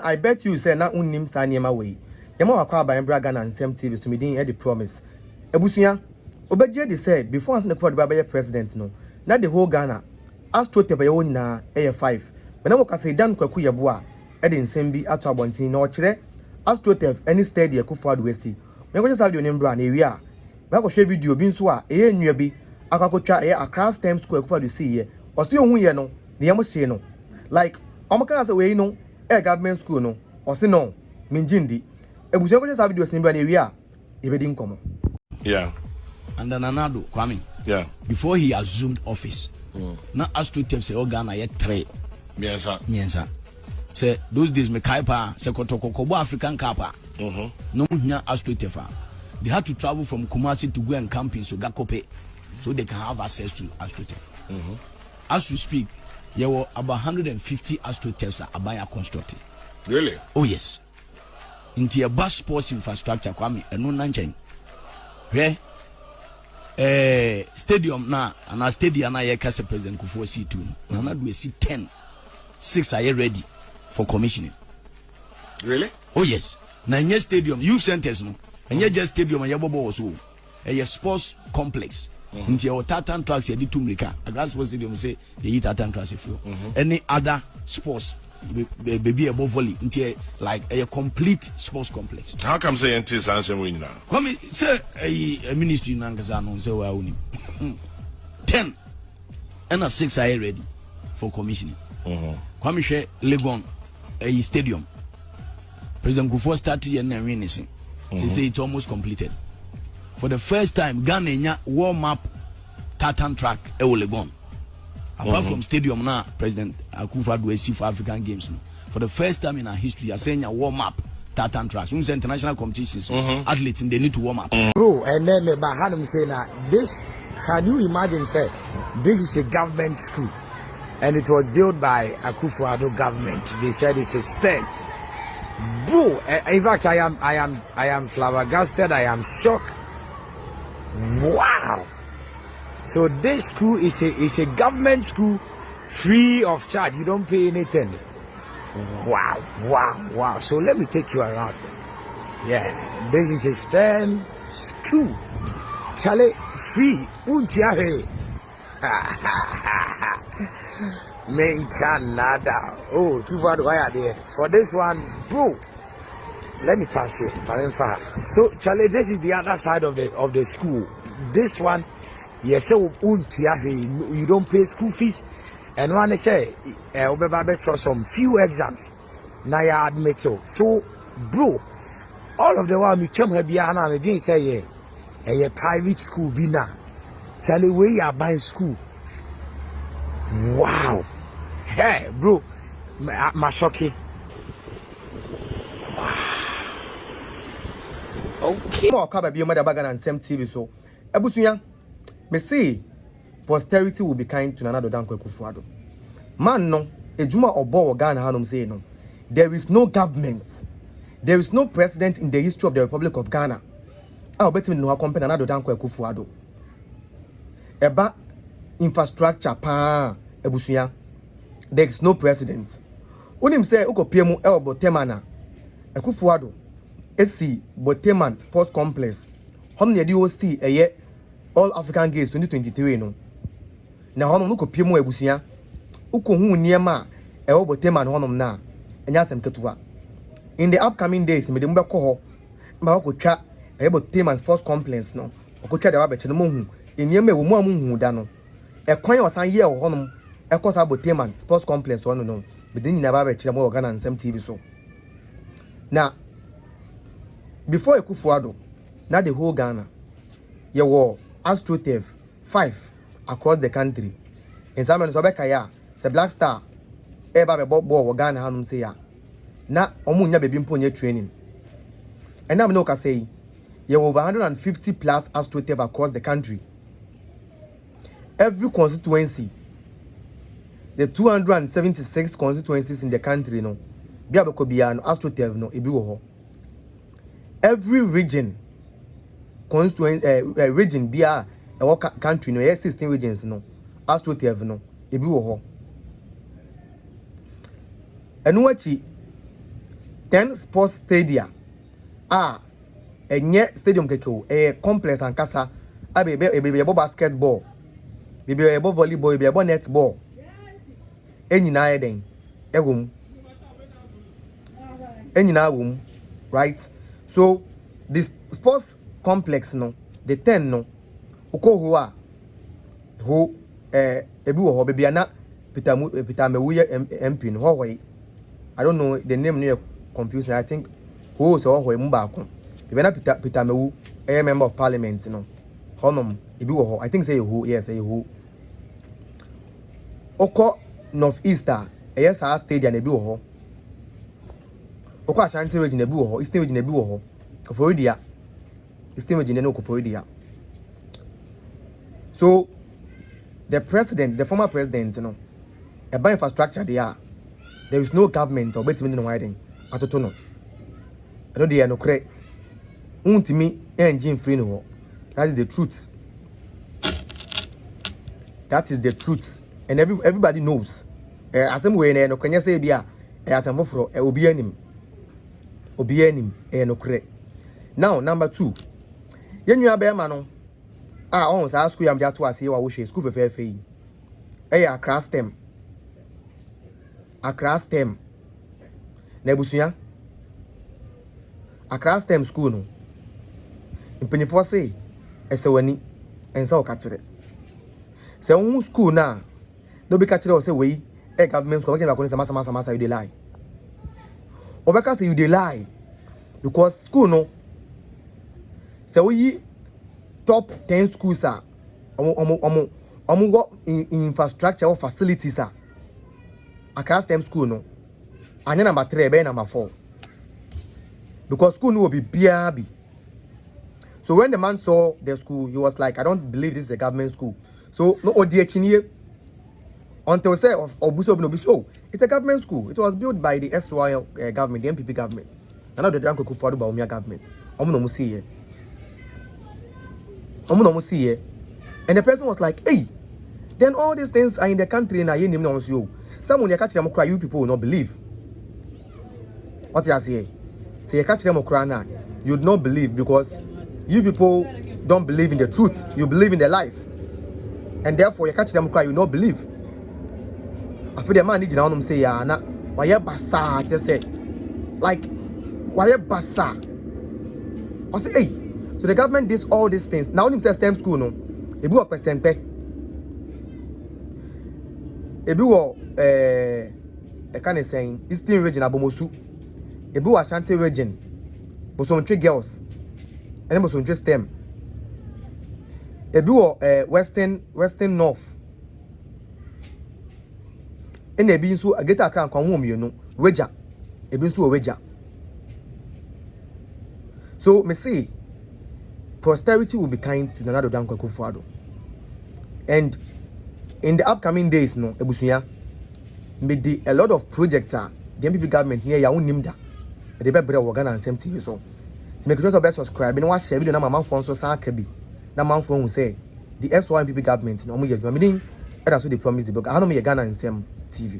I bet you say na unnim sa niema we. Yema wakwa aban bra Ghana nsem TV so medin e the promise. Ebusuya, obeje dey say before us for the Baba president no. Na the whole Ghana Astroturf ye woni na e 5. But na waka say dan Kwaku Yeboah e dey nsem bi ato abontin na o kire Astroturf any steady Akufo Addo asi. Me go just have the name bra na ewi a. Me go share video bi nso a e nnua bi akakotwa e Accra STEM school Akufo Addo si ye. O se ohun ye no, ne yam hye no. Like omaka say we no government school no or say no minjindi ebuso ko just video simba na wi a ebedi nkomo. Yeah. And then Nana Addo Kwame. Yeah. Before he assumed office. Na Astroturf say Ghana ye 3. Miensa. Say those days me kaipa say kotokobo African kapa. No nya Astroturf. They had to travel from Kumasi to go and camp in Sogakope so they can have access to Astroturf. As we speak, there were about 150 Astroturfs that Abaya constructed. Really? Oh yes. Into a bus sports infrastructure, Kwame, and no nanchen. Where stadium na and a stadium na ye kase President Kufuor C2. Nana do see 10. 6 are ready for commissioning. Really? Oh yes. Na nye stadium, youth centers no. And ye just stadium and Yeboah was so. A sports complex. Into your tartan tracks, you did 2 America. A grass sports stadium say they eat tartan tracks if you. Any other sports, baby above volley, into like a complete sports complex. How come say NT's answer win now? Come say a ministry in Angazano say we only 10 and a 6 are ready for commissioning. Come share Legon a stadium. President Kufuor started and releasing. She say it's almost completed. For the first time, Ghana warm up tartan track Legon. Apart from stadium now, President Akufo Addo asi for African Games. No. For the first time in our history, you're saying a warm up tartan tracks. When international competitions, athletes they need to warm up. Bro, and then Bahanum say now this. Can you imagine? Say this is a government school, and it was built by Akufo Addo government. They said it's a STEM. Bro, in fact, I am flabbergasted. I am shocked. Wow. So this school is a government school, free of charge. You don't pay anything. Wow. So let me take you around. Yeah, this is a STEM school. Charlie, free. Untiahe. Men Canada. Oh, too far why are they? For this one, bro. Let me pass it. So Charlie, this is the other side of the school. This one, yes, so you don't pay school fees. And when I say for some few exams, now you admit so, bro. All of the while me chum have and I didn't say a private school be now. Charlie, where you are buying school? Wow. Hey, bro, my Sh0cking. Okay. Mo akaba bi mother Ghana nsem TV so. Ebusuya, me say posterity will be kind to Nana Addo Akufo Addo. Man no, ejuma obo wo Ghana hanom say no. There is no government. There is no president in the history of the Republic of Ghana. I bet me no accompany Nana Addo Akufo Addo. Eba infrastructure pa ebusuya. There is no president. Unim say ukopie mu Botemana. Akufo Addo esi Boteman Sports Complex. Hom ne di hosti eye All African Games 2023 no. Na honom no kopie mu ebusuya. Uko hu niema Boteman honom na. Enya asem ketuwa. In the upcoming days me de mbekọ ho. Ma okotwa Boteman Sports Complex no. Okotwa de wabeche no hu. Eniema ewo mu amu da no. Ekwan osan ye ho honom. Ekosa Boteman Sports Complex hono no. Me de nyina babeche mo Ghana nsem TV so. Na before Akufo Addo, now the whole Ghana, you were Astroturf 5 across the country. In some Sobekaya, the Black Star, Eba Bobo Ghana Hanum say ya. Na Omunya baby mponye training. And now no say you were over 150 plus Astroturf across the country. Every constituency, the 276 constituencies in the country, no, Biaboko Biano, Astroturf no, Ibiwo. Every region, region bia country no 16 regions no Astroturf no ebi wo ho enu achi 10 sports stadia enye stadium keke complex and kasa ebe basketball ebe volleyball ebe netball enyina eden egum enyina wum, right? So this sports complex no the 10 no uko ho ebi wo ho bebia na Peter Mewuye MP no ho I don't know the name no confusing. I think who so ho mu ba ko bebia na Peter Mewu member of parliament no honom ebi wo ho I think say who yes say who oko northeaster yes our stadium ebi wo ho oko Ashanti region ebi wo ho eastern region ebi wo ho Koforidia eastern region no Koforidia. So the former president, about infrastructure there is no government or better than widen. Atotono. I know they are no correct. Untimi engine free no. That is the truth. That is the truth, and everybody knows. Asem we no kwanya say bia asem foforo obi anim no correct. Now number 2. Yenua be ma no on sa school yam dia to ase wa wo hwe school fefe yi Accra STEM na ebusuya Accra STEM school no mpanifo say esewani ensa o ka kire se won school na no be ka kire o say we government school ba ko sama you dey lie obeka say you dey lie because school no se we top 10 schools are got infrastructure or facilities are Accra STEM school no and number 3 be number 4 because school no will be BRB. So when the man saw the school he was like, I don't believe this is a government school. So no ODH until say of Obuso, it's a government school. It was built by the SY government, the MPP government. And now the Danko Kufuor by Umia government. No see here. And the person was like, hey, then all these things are in the country and I hear them you. Someone you catch them cry, you people will not believe. What you say? Say you catch them cry now, you would not believe because you people don't believe in the truth. You believe in the lies. And therefore you catch them cry, you will not believe. I feel the man need to say, yeah, na why you basa? Just say, like, why you basa? I say, hey. So the government does all these things. Now when says STEM school no, ebi wo percente. Ebi wo can say Eastern region abomosu. Ebi wo Ashanti region. Bosomtwe girls. And bosomtwe STEM. Ebi wo Western North. And ebi nso ageta Accra kwa ho mienu. Weja. Ebi nso weja. So me say posterity will be kind to Nana Addo. And in the upcoming days, no, ebusuya, maybe a lot of projects are the MPP government near ya unimda. They be better Ghana and same TV so. To make sure to subscribe, and watch video na my man phone so sa kebi. Na man phone will say the SY MPP government no mo ye dwuma. Meaning that's what they promise the blog. I know me Ghana and same TV.